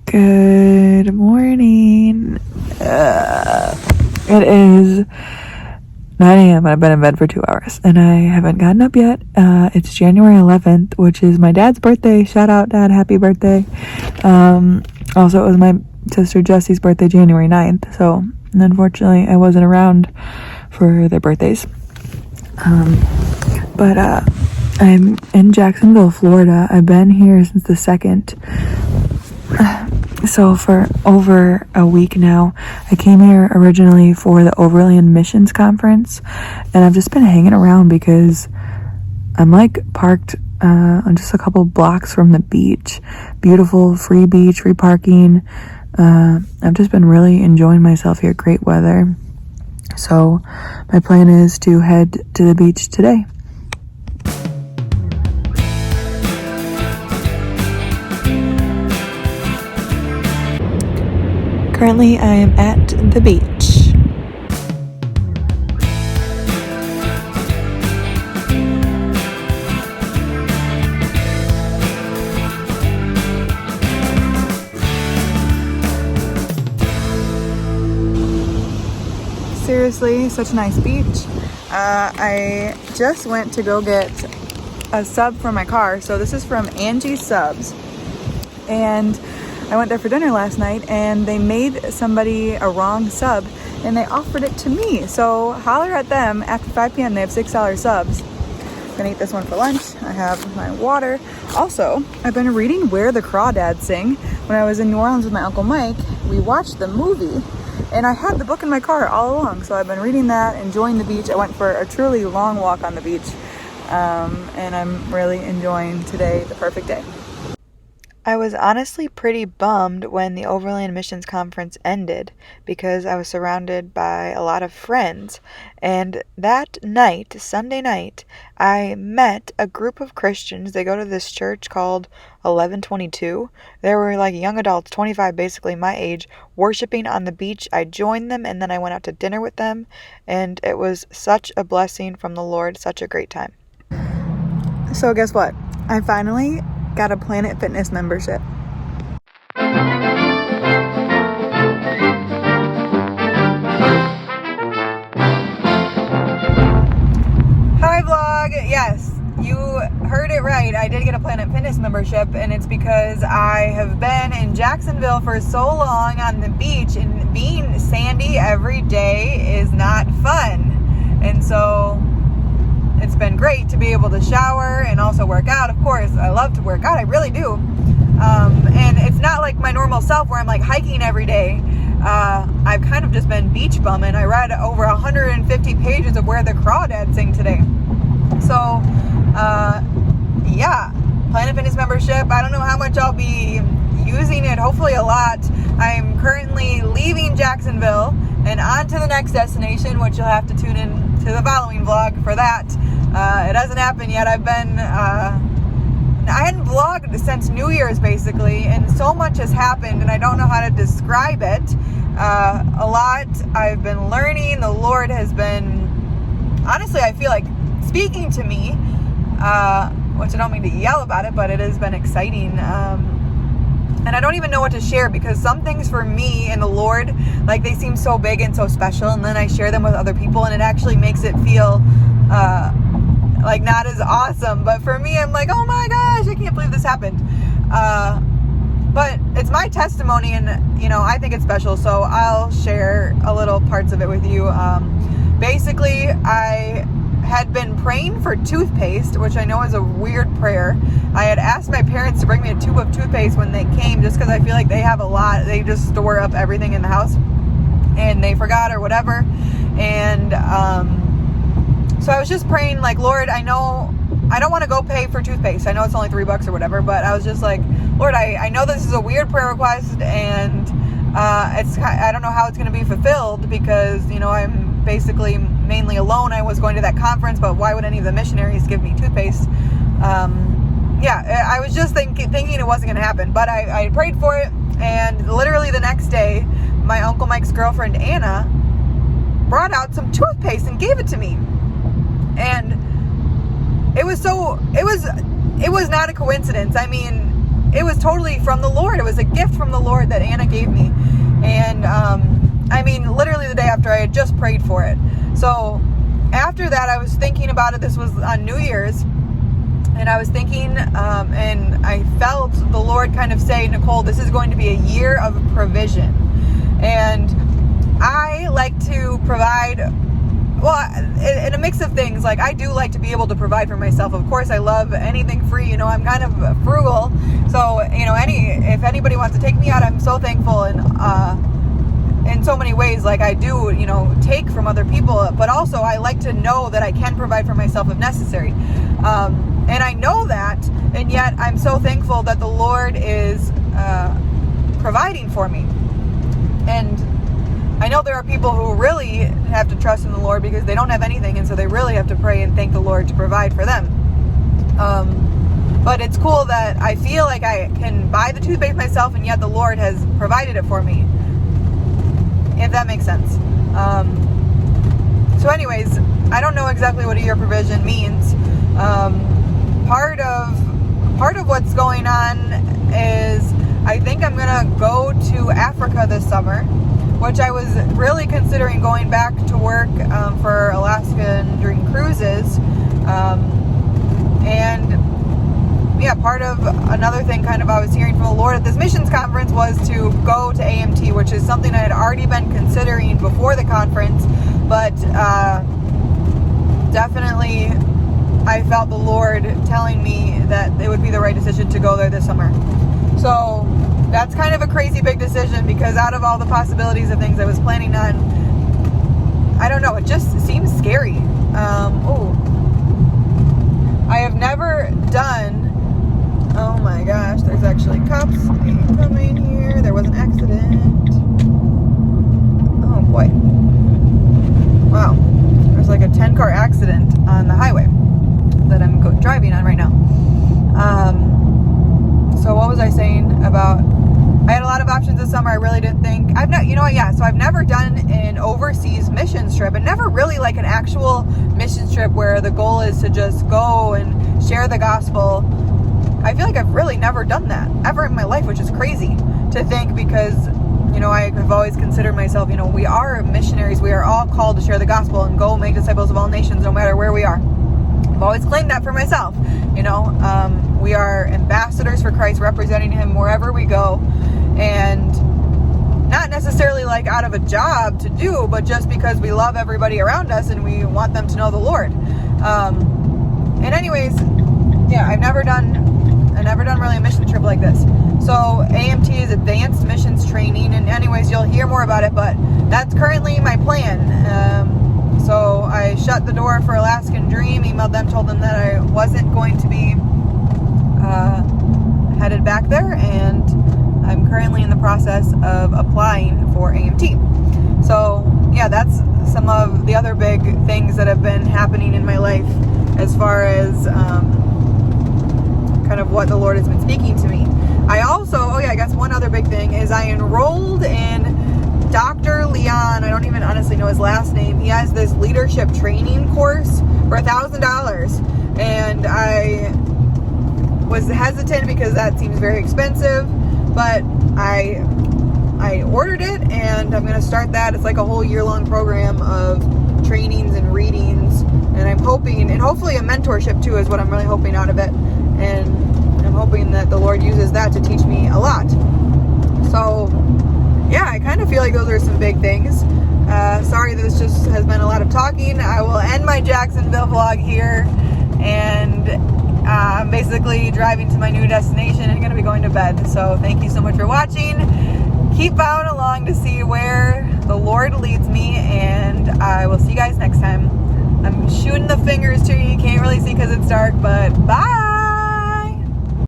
Good morning. It is 9 a.m. and I've been in bed for 2 hours and I haven't gotten up yet. It's January 11th, which is my dad's birthday. Shout out, Dad. Happy birthday. Also, it was my sister Jessie's birthday, January 9th. So, unfortunately, I wasn't around for their birthdays. But I'm in Jacksonville, Florida. I've been here since the 2nd. So for over a week now. I came here originally for the Overland Missions Conference, and I've just been hanging around because I'm like parked just a couple blocks from the beach. Beautiful, free beach, free parking. I've just been really enjoying myself here. Great weather. So my plan is to head to the beach today. Currently, I am at the beach. Seriously, such a nice beach. I just went to go get a sub for my car. So this is from Angie's Subs. And I went there for dinner last night and they made somebody a wrong sub and they offered it to me. So holler at them after 5 p.m. They have $6 subs. I'm gonna eat this one for lunch. I have my water. Also, I've been reading Where the Crawdads Sing. When I was in New Orleans with my Uncle Mike, we watched the movie and I had the book in my car all along. So I've been reading that, enjoying the beach. I went for a truly long walk on the beach and I'm really enjoying today, the perfect day. I was honestly pretty bummed when the Overland Missions Conference ended because I was surrounded by a lot of friends. And that night, Sunday night, I met a group of Christians. They go to this church called 1122. There were like young adults, 25 basically my age, worshiping on the beach. I joined them and then I went out to dinner with them. And it was such a blessing from the Lord, such a great time. So guess what? I finally got a Planet Fitness membership. Hi vlog. Yes, you heard it right. I did get a Planet Fitness membership, and it's because I have been in Jacksonville for so long on the beach, and being sandy every day is not fun. And so it's been great to be able to shower and also work out. Of course, I love to work out. I really do. And it's not like my normal self where I'm like hiking every day. I've kind of just been beach bumming. I read over 150 pages of Where the Crawdads Sing today. So, yeah, Planet Fitness membership. I don't know how much I'll be using it. Hopefully a lot. I'm currently leaving Jacksonville and on to the next destination, which you'll have to tune in to the following vlog for that. It hasn't happened yet. I hadn't vlogged since New Year's basically, and so much has happened and I don't know how to describe it. A lot I've been learning. The Lord has been, honestly, I feel like speaking to me, which I don't mean to yell about it, but it has been exciting. And I don't even know what to share because some things for me and the Lord, like they seem so big and so special, and then I share them with other people and it actually makes it feel like not as awesome. But for me, I'm like, oh my gosh, I can't believe this happened. But it's my testimony and, you know, I think it's special. So I'll share a little parts of it with you. Basically, I had been praying for toothpaste, which I know is a weird prayer. I had asked my parents to bring me a tube of toothpaste when they came just because I feel like they have a lot. They just store up everything in the house and they forgot or whatever. And so I was just praying like, Lord, I know I don't want to go pay for toothpaste. I know it's only $3 or whatever, but I was just like, Lord, I know this is a weird prayer request and I don't know how it's going to be fulfilled because, you know, I'm basically mainly alone. I was going to that conference, but why would any of the missionaries give me toothpaste? I was just thinking it wasn't going to happen, but I prayed for it, and literally the next day, my Uncle Mike's girlfriend, Anna, brought out some toothpaste and gave it to me. And it was not a coincidence. I mean, it was totally from the Lord. It was a gift from the Lord that Anna gave me. And I mean, literally the day after I had just prayed for it. So after that, I was thinking about it. This was on New Year's. And I was thinking, and I felt the Lord kind of say, Nicole, this is going to be a year of provision. And I like to provide, well, in a mix of things. Like, I do like to be able to provide for myself. Of course, I love anything free. You know, I'm kind of frugal. So, you know, if anybody wants to take me out, I'm so thankful. And in so many ways, like I do, you know, take from other people. But also, I like to know that I can provide for myself if necessary. And I know that, and yet I'm so thankful that the Lord is providing for me. And I know there are people who really have to trust in the Lord because they don't have anything, and so they really have to pray and thank the Lord to provide for them. But it's cool that I feel like I can buy the toothpaste myself, and yet the Lord has provided it for me, if that makes sense. So anyways, I don't know exactly what a year provision means. Part of what's going on is I think I'm gonna go to Africa this summer, which I was really considering going back to work for Alaskan Dream Cruises. And yeah, part of another thing kind of I was hearing from the Lord at this missions conference was to go to AMT, which is something I had already been considering before the conference, but definitely I felt the Lord telling me that it would be the right decision to go there this summer. So that's kind of a crazy big decision, because out of all the possibilities of things I was planning on, I don't know, it just seems scary. I have never done, oh my gosh, there's actually cops coming here. There was an accident. Oh boy. Wow. There's like a 10-car accident on the highway that I'm driving on right now. So what was I saying about, I had a lot of options this summer. I really didn't think, so I've never done an overseas missions trip, and never really like an actual missions trip where the goal is to just go and share the gospel. I feel like I've really never done that ever in my life, which is crazy to think, because, you know, I have always considered myself, you know, we are missionaries. We are all called to share the gospel and go make disciples of all nations, no matter where we are. I've always claimed that for myself. You know, we are ambassadors for Christ, representing him wherever we go, and not necessarily like out of a job to do, but just because we love everybody around us and we want them to know the Lord. And anyways, yeah, I've never done really a mission trip like this. So AMT is Advanced Missions Training, and anyways, you'll hear more about it, but that's currently my plan. So I shut the door for Alaskan Dream, emailed them, told them that I wasn't going to be headed back there, and I'm currently in the process of applying for AMT. So yeah, that's some of the other big things that have been happening in my life as far as kind of what the Lord has been speaking to me. I also, I guess one other big thing is I enrolled in Dr. Leon. I don't even honestly know his last name. He has this leadership training course for $1,000, and I was hesitant because that seems very expensive, but I ordered it, and I'm going to start that. It's like a whole year-long program of trainings and readings, and I'm hoping, and hopefully a mentorship too is what I'm really hoping out of it, and I'm hoping that the Lord uses that to teach me a lot. So yeah, I kind of feel like those are some big things. Sorry, this just has been a lot of talking. I will end my Jacksonville vlog here, and I'm basically driving to my new destination and going to be going to bed. So thank you so much for watching. Keep following along to see where the Lord leads me, and I will see you guys next time. I'm shooting the fingers to you. You can't really see because it's dark, but bye!